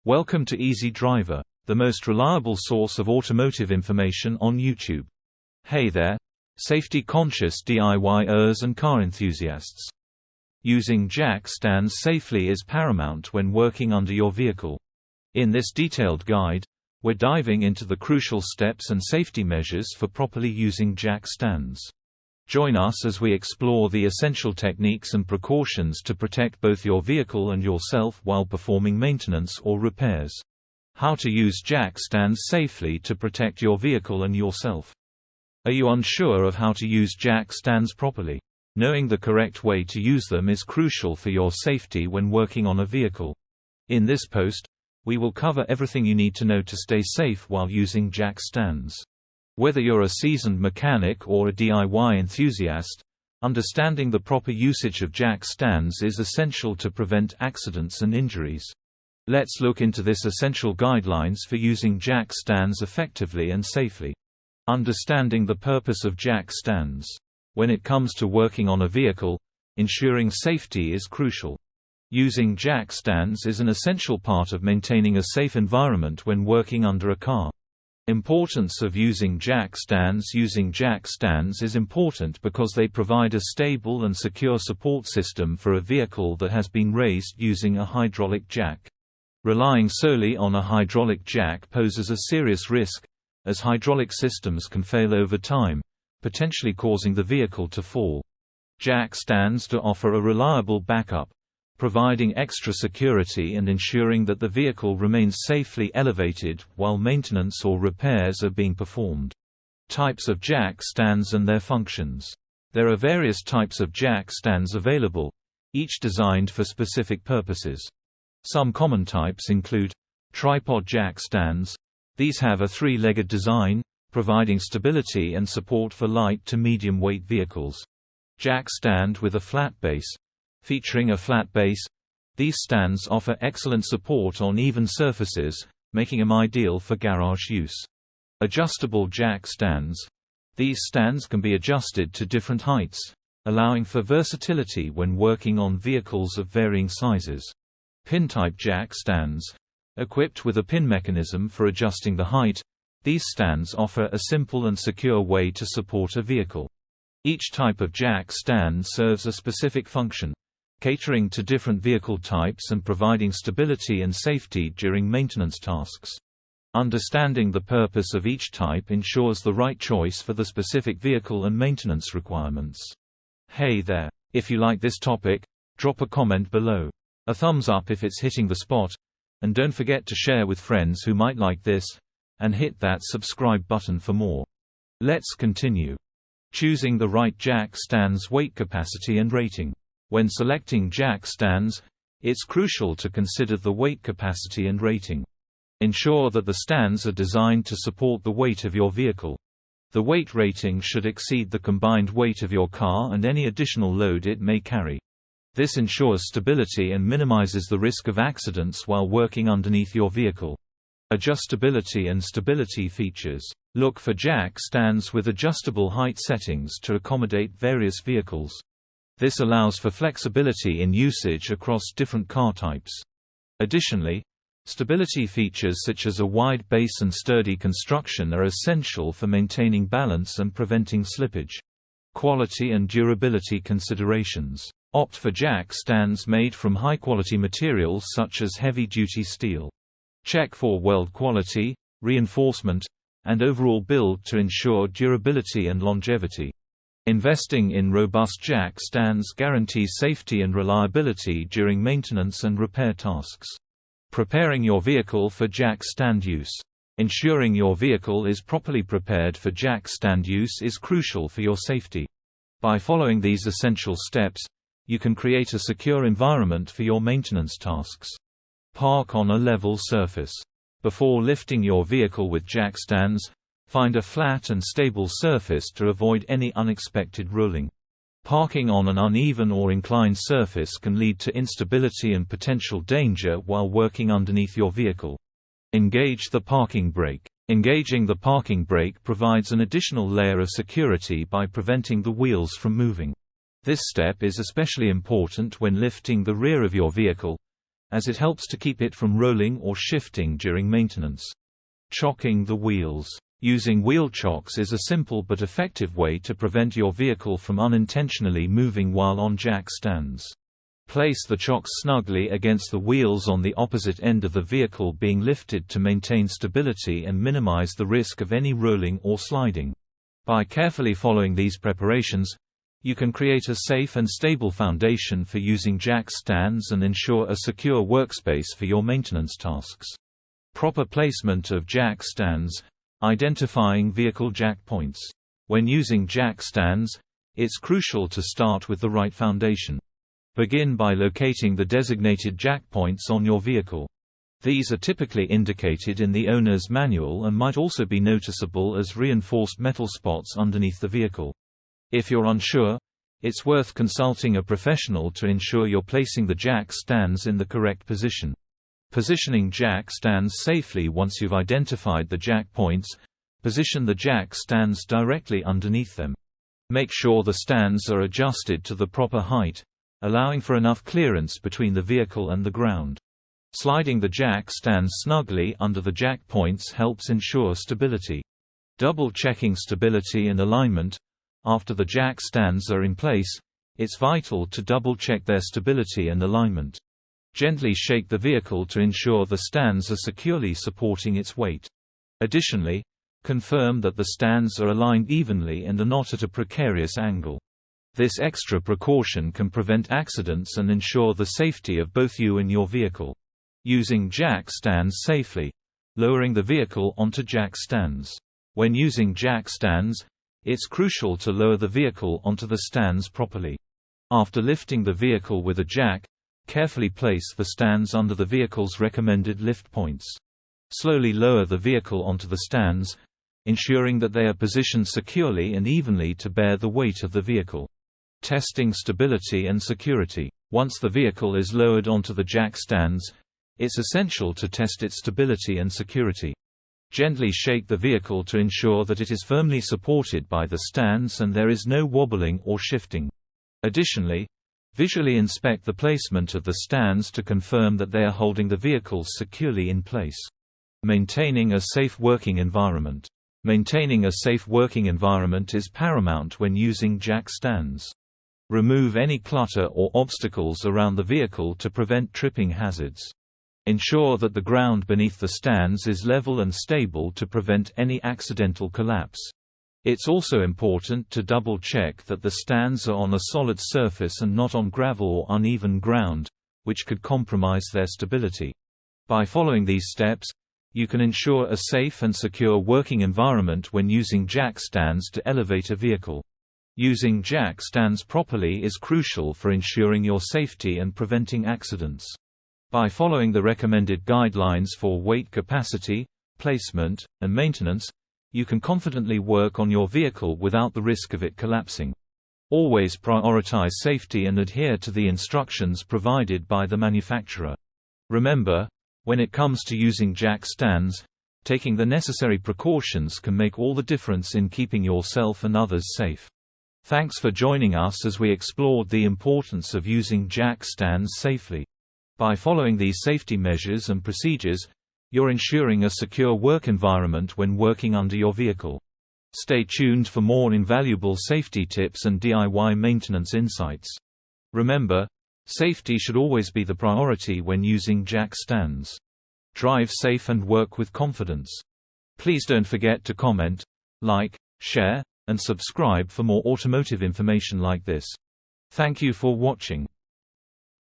Welcome to Easy Driver, the most reliable source of automotive information on YouTube. Hey there, safety-conscious DIYers and car enthusiasts. Using jack stands safely is paramount when working under your vehicle. In this detailed guide, we're diving into the crucial steps and safety measures for properly using jack stands. Join us as we explore the essential techniques and precautions to protect both your vehicle and yourself while performing maintenance or repairs. How to use jack stands safely to protect your vehicle and yourself. Are you unsure of how to use jack stands properly? Knowing the correct way to use them is crucial for your safety when working on a vehicle. In this post, we will cover everything you need to know to stay safe while using jack stands. Whether you're a seasoned mechanic or a DIY enthusiast, understanding the proper usage of jack stands is essential to prevent accidents and injuries. Let's look into this essential guidelines for using jack stands effectively and safely. Understanding the purpose of jack stands. When it comes to working on a vehicle, ensuring safety is crucial. Using jack stands is an essential part of maintaining a safe environment when working under a car. Importance of using jack stands. Using jack stands is important because they provide a stable and secure support system for a vehicle that has been raised using a hydraulic jack. Relying solely on a hydraulic jack poses a serious risk, as hydraulic systems can fail over time, potentially causing the vehicle to fall. Jack stands do offer a reliable backup, providing extra security and ensuring that the vehicle remains safely elevated while maintenance or repairs are being performed. Types of jack stands and their functions. There are various types of jack stands available, each designed for specific purposes. Some common types include tripod jack stands. These have a three-legged design, providing stability and support for light to medium weight vehicles. Jack stand with a flat base. Featuring a flat base, these stands offer excellent support on even surfaces, making them ideal for garage use. Adjustable jack stands. These stands can be adjusted to different heights, allowing for versatility when working on vehicles of varying sizes. Pin-type jack stands. Equipped with a pin mechanism for adjusting the height, these stands offer a simple and secure way to support a vehicle. Each type of jack stand serves a specific function, catering to different vehicle types and providing stability and safety during maintenance tasks. Understanding the purpose of each type ensures the right choice for the specific vehicle and maintenance requirements. Hey there! If you like this topic, drop a comment below. A thumbs up if it's hitting the spot, and don't forget to share with friends who might like this, and hit that subscribe button for more. Let's continue. Choosing the right jack stand's weight capacity and rating. When selecting jack stands, it's crucial to consider the weight capacity and rating. Ensure that the stands are designed to support the weight of your vehicle. The weight rating should exceed the combined weight of your car and any additional load it may carry. This ensures stability and minimizes the risk of accidents while working underneath your vehicle. Adjustability and stability features. Look for jack stands with adjustable height settings to accommodate various vehicles. This allows for flexibility in usage across different car types. Additionally, stability features such as a wide base and sturdy construction are essential for maintaining balance and preventing slippage. Quality and durability considerations. Opt for jack stands made from high-quality materials such as heavy-duty steel. Check for weld quality, reinforcement, and overall build to ensure durability and longevity. Investing in robust jack stands guarantees safety and reliability during maintenance and repair tasks. Preparing your vehicle for jack stand use. Ensuring your vehicle is properly prepared for jack stand use is crucial for your safety. By following these essential steps, you can create a secure environment for your maintenance tasks. Park on a level surface. Before lifting your vehicle with jack stands, find a flat and stable surface to avoid any unexpected rolling. Parking on an uneven or inclined surface can lead to instability and potential danger while working underneath your vehicle. Engage the parking brake. Engaging the parking brake provides an additional layer of security by preventing the wheels from moving. This step is especially important when lifting the rear of your vehicle, as it helps to keep it from rolling or shifting during maintenance. Chocking the wheels. Using wheel chocks is a simple but effective way to prevent your vehicle from unintentionally moving while on jack stands. Place the chocks snugly against the wheels on the opposite end of the vehicle being lifted to maintain stability and minimize the risk of any rolling or sliding. By carefully following these preparations, you can create a safe and stable foundation for using jack stands and ensure a secure workspace for your maintenance tasks. Proper placement of jack stands. Identifying vehicle jack points. When using jack stands, it's crucial to start with the right foundation. Begin by locating the designated jack points on your vehicle. These are typically indicated in the owner's manual and might also be noticeable as reinforced metal spots underneath the vehicle. If you're unsure, it's worth consulting a professional to ensure you're placing the jack stands in the correct position. Positioning jack stands safely. Once you've identified the jack points, position the jack stands directly underneath them. Make sure the stands are adjusted to the proper height, allowing for enough clearance between the vehicle and the ground. Sliding the jack stands snugly under the jack points helps ensure stability. Double-checking stability and alignment. After the jack stands are in place, it's vital to double-check their stability and alignment. Gently shake the vehicle to ensure the stands are securely supporting its weight. Additionally, confirm that the stands are aligned evenly and are not at a precarious angle. This extra precaution can prevent accidents and ensure the safety of both you and your vehicle. Using jack stands safely. Lowering the vehicle onto jack stands. When using jack stands, it's crucial to lower the vehicle onto the stands properly. After lifting the vehicle with a jack, carefully place the stands under the vehicle's recommended lift points. Slowly lower the vehicle onto the stands, ensuring that they are positioned securely and evenly to bear the weight of the vehicle. Testing stability and security. Once the vehicle is lowered onto the jack stands, it's essential to test its stability and security. Gently shake the vehicle to ensure that it is firmly supported by the stands and there is no wobbling or shifting. Additionally, visually inspect the placement of the stands to confirm that they are holding the vehicle securely in place. Maintaining a safe working environment. Maintaining a safe working environment is paramount when using jack stands. Remove any clutter or obstacles around the vehicle to prevent tripping hazards. Ensure that the ground beneath the stands is level and stable to prevent any accidental collapse. It's also important to double-check that the stands are on a solid surface and not on gravel or uneven ground, which could compromise their stability. By following these steps, you can ensure a safe and secure working environment when using jack stands to elevate a vehicle. Using jack stands properly is crucial for ensuring your safety and preventing accidents. By following the recommended guidelines for weight capacity, placement, and maintenance, you can confidently work on your vehicle without the risk of it collapsing. Always prioritize safety and adhere to the instructions provided by the manufacturer. Remember, when it comes to using jack stands, taking the necessary precautions can make all the difference in keeping yourself and others safe. Thanks for joining us as we explored the importance of using jack stands safely. By following these safety measures and procedures, you're ensuring a secure work environment when working under your vehicle. Stay tuned for more invaluable safety tips and DIY maintenance insights. Remember, safety should always be the priority when using jack stands. Drive safe and work with confidence. Please don't forget to comment, like, share, and subscribe for more automotive information like this. Thank you for watching.